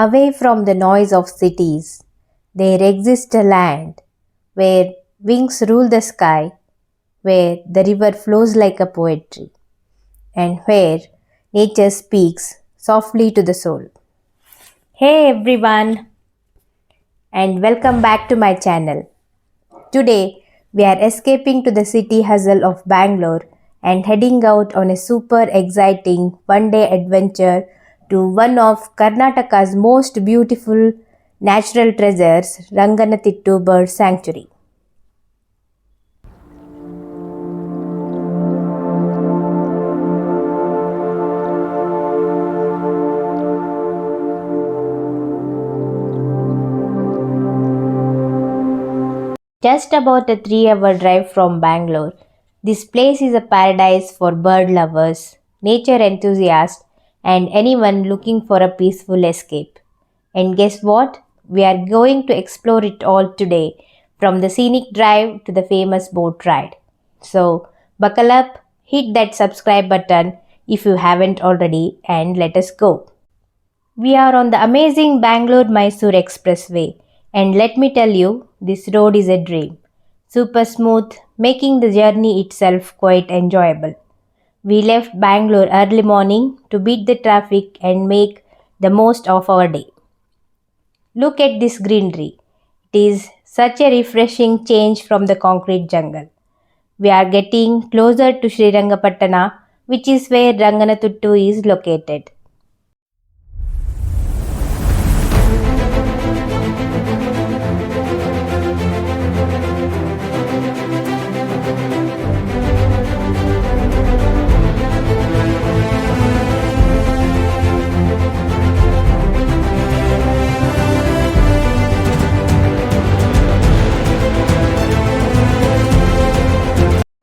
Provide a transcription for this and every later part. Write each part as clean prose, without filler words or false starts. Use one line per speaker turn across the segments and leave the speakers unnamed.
Away from the noise of cities, there exists a land where wings rule the sky, where the river flows like a poetry, and where nature speaks softly to the soul. Hey everyone, and welcome back to my channel. Today, we are escaping to the city hustle of Bangalore and heading out on a super exciting one-day adventure to one of Karnataka's most beautiful natural treasures, Ranganathittu Bird Sanctuary. Just about a 3-hour drive from Bangalore, this place is a paradise for bird lovers, nature enthusiasts, and anyone looking for a peaceful escape. And guess what? We are going to explore it all today, from the scenic drive to the famous boat ride. So, buckle up, hit that subscribe button if you haven't already, and let us go. We are on the amazing Bangalore-Mysuru Expressway, and let me tell you, this road is a dream. Super smooth, making the journey itself quite enjoyable. We left Bangalore early morning to beat the traffic and make the most of our day. Look at this greenery. It is such a refreshing change from the concrete jungle. We are getting closer to Srirangapatna, which is where Ranganathittu is located.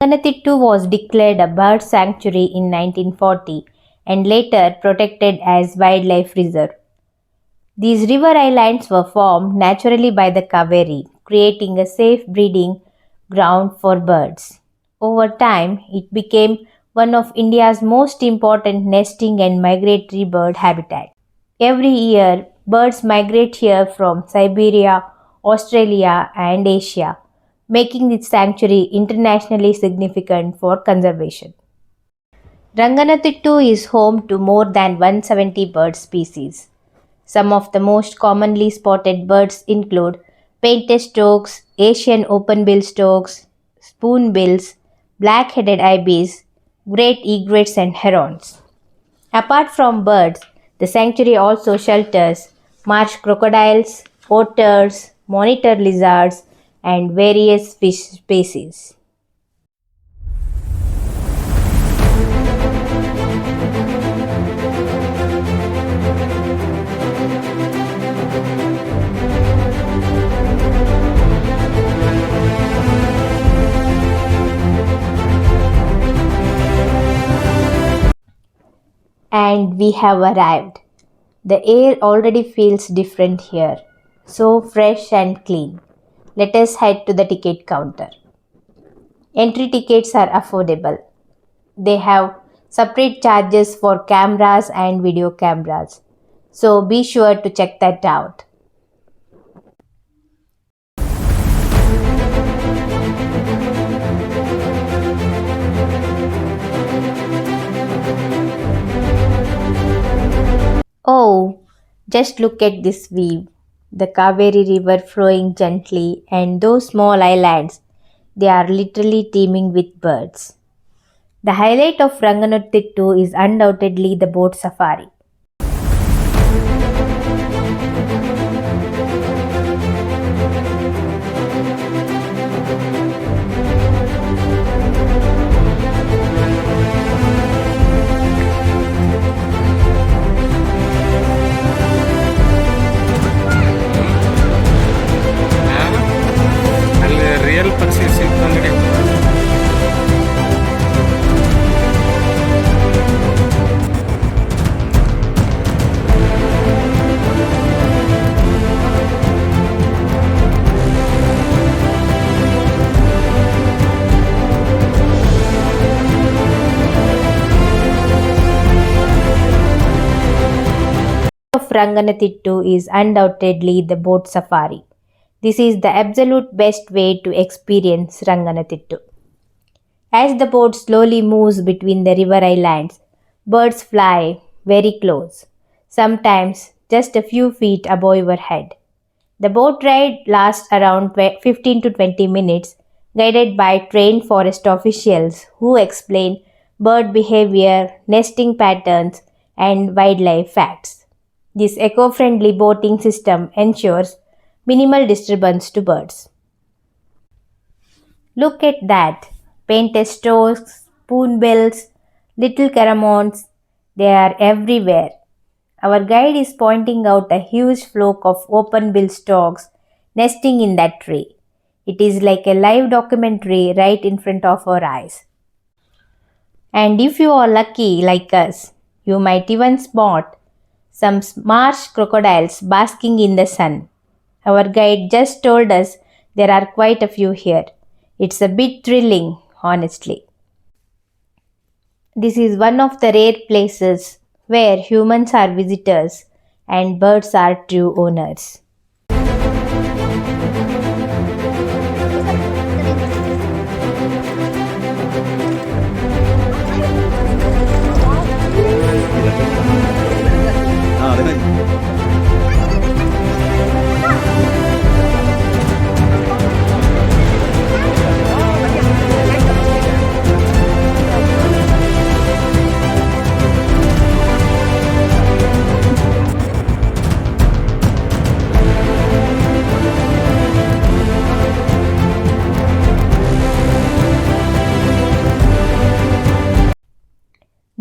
Ranganathittu was declared a bird sanctuary in 1940 and later protected as wildlife reserve. These river islands were formed naturally by the Cauvery, creating a safe breeding ground for birds. Over time, it became one of India's most important nesting and migratory bird habitats. Every year, birds migrate here from Siberia, Australia, and Asia, making this sanctuary internationally significant for conservation. Ranganathittu is home to more than 170 bird species. Some of the most commonly spotted birds include painted storks, Asian open-bill storks, spoonbills, black-headed ibis, great egrets, and herons. Apart from birds, the sanctuary also shelters marsh crocodiles, otters, monitor lizards, and various fish species. And we have arrived. The air already feels different here, so fresh and clean. Let us head to the ticket counter. Entry tickets are affordable. They have separate charges for cameras and video cameras, so be sure to check that out. Oh, just look at this view. The Kaveri River flowing gently and those small islands, they are literally teeming with birds. The highlight of Ranganathittu is undoubtedly the boat safari.
Real ಪರ್ಸೀಸ್ ಅಂಗಡಿ.
Ranganathittu is undoubtedly the boat safari. This is the absolute best way to experience Ranganathittu. As the boat slowly moves between the river islands, birds fly very close, sometimes just a few feet above your head. The boat ride lasts around 15 to 20 minutes, guided by trained forest officials who explain bird behavior, nesting patterns, and wildlife facts. This eco friendly boating system ensures minimal disturbance to birds. Look at that. Painted storks, spoonbills, little cormorants, they are everywhere. Our guide is pointing out a huge flock of open bill storks nesting in that tree. It is like a live documentary right in front of our eyes. And if you are lucky like us, you might even spot some marsh crocodiles basking in the sun. Our guide just told us there are quite a few here. It's a bit thrilling, honestly. This is one of the rare places where humans are visitors and birds are true owners.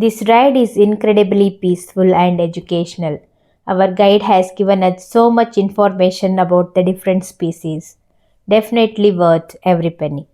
This ride is incredibly peaceful and educational. Our guide has given us so much information about the different species. Definitely worth every penny.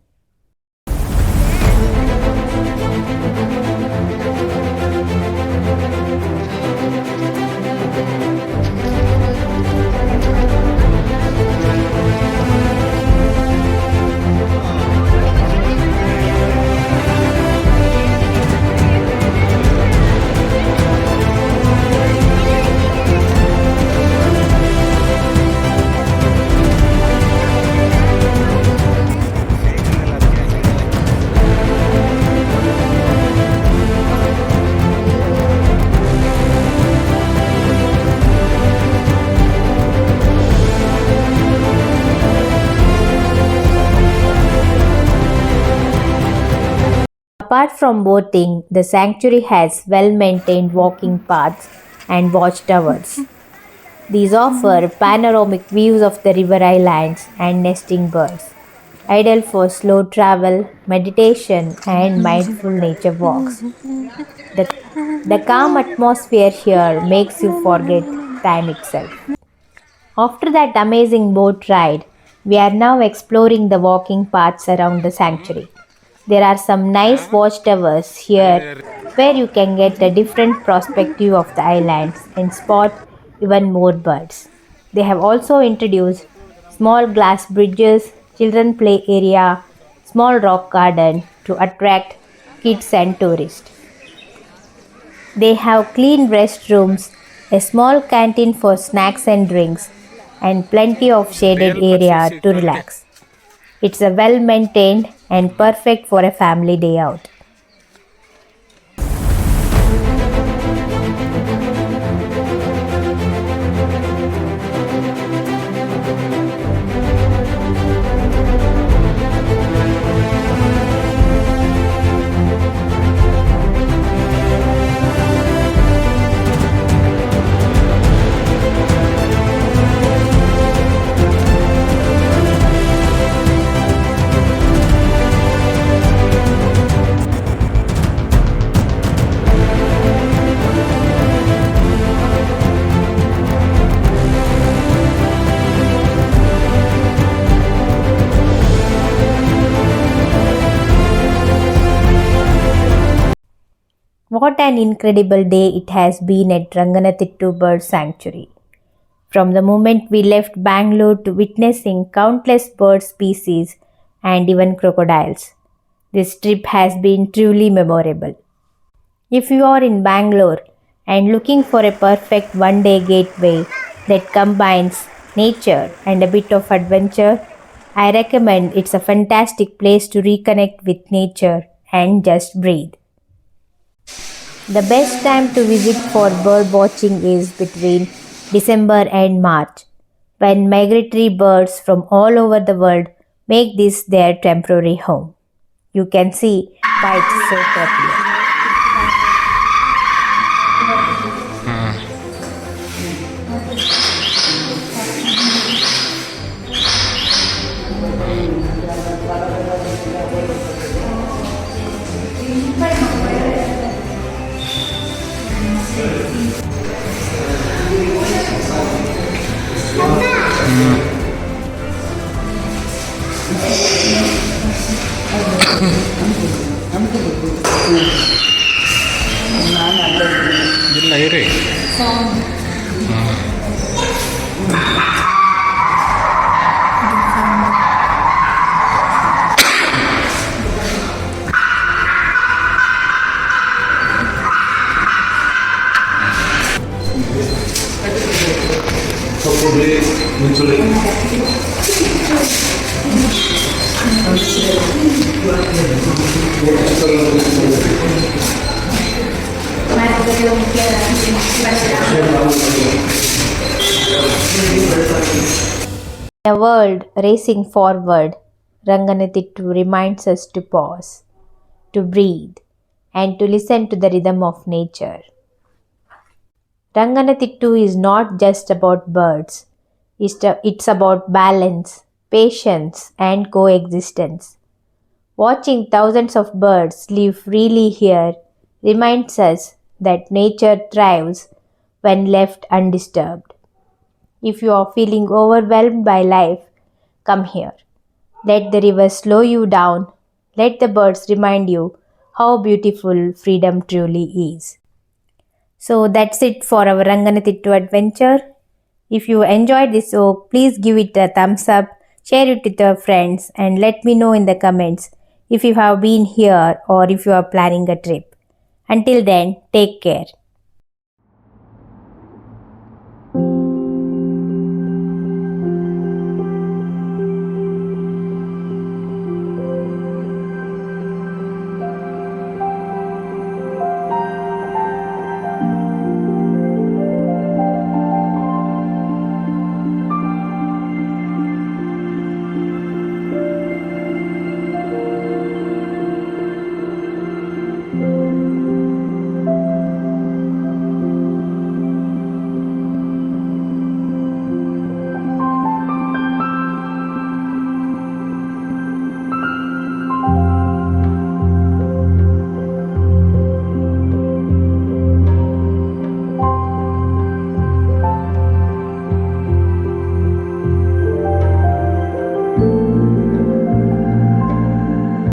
Apart from boating, the sanctuary has well maintained walking paths and watchtowers. These offer panoramic views of the river islands and nesting birds, ideal for slow travel, meditation, and mindful nature walks. The, the calm atmosphere here makes you forget time itself. After that amazing boat ride, we are now exploring the walking paths around the sanctuary. There are some nice watchtowers here where you can get a different perspective of the islands and spot even more birds. They have also introduced small glass bridges, children play area, small rock garden to attract kids and tourists. They have clean restrooms, a small canteen for snacks and drinks, and plenty of shaded
Real
area
purchase
to
it.
relax. It's a well maintained and perfect for a family day out. What an incredible day it has been at Ranganathittu Bird Sanctuary. From the moment we left Bangalore to witnessing countless bird species and even crocodiles, this trip has been truly memorable. If you are in Bangalore and looking for a perfect one-day gateway that combines nature and a bit of adventure, I recommend it's a fantastic place to reconnect with nature and just breathe. The best time to visit for bird watching is between December and March, when migratory birds from all over the world make this their temporary home. You can see why it's so popular.
ಇಲ್ಲ ಇರಿ
In a world racing forward, Ranganathittu reminds us to pause, to breathe, and to listen to the rhythm of nature. Ranganathittu is not just about birds, it's about balance, patience, and coexistence. Watching thousands of birds live freely here reminds us that nature thrives when left undisturbed. If you are feeling overwhelmed by life, come here. Let the river slow you down. Let the birds remind you how beautiful freedom truly is. So that's it for our Ranganathittu adventure. If you enjoyed this show, please give it a thumbs up, share it with your friends, and let me know in the comments if you have been here or if you are planning a trip. Until then, take care.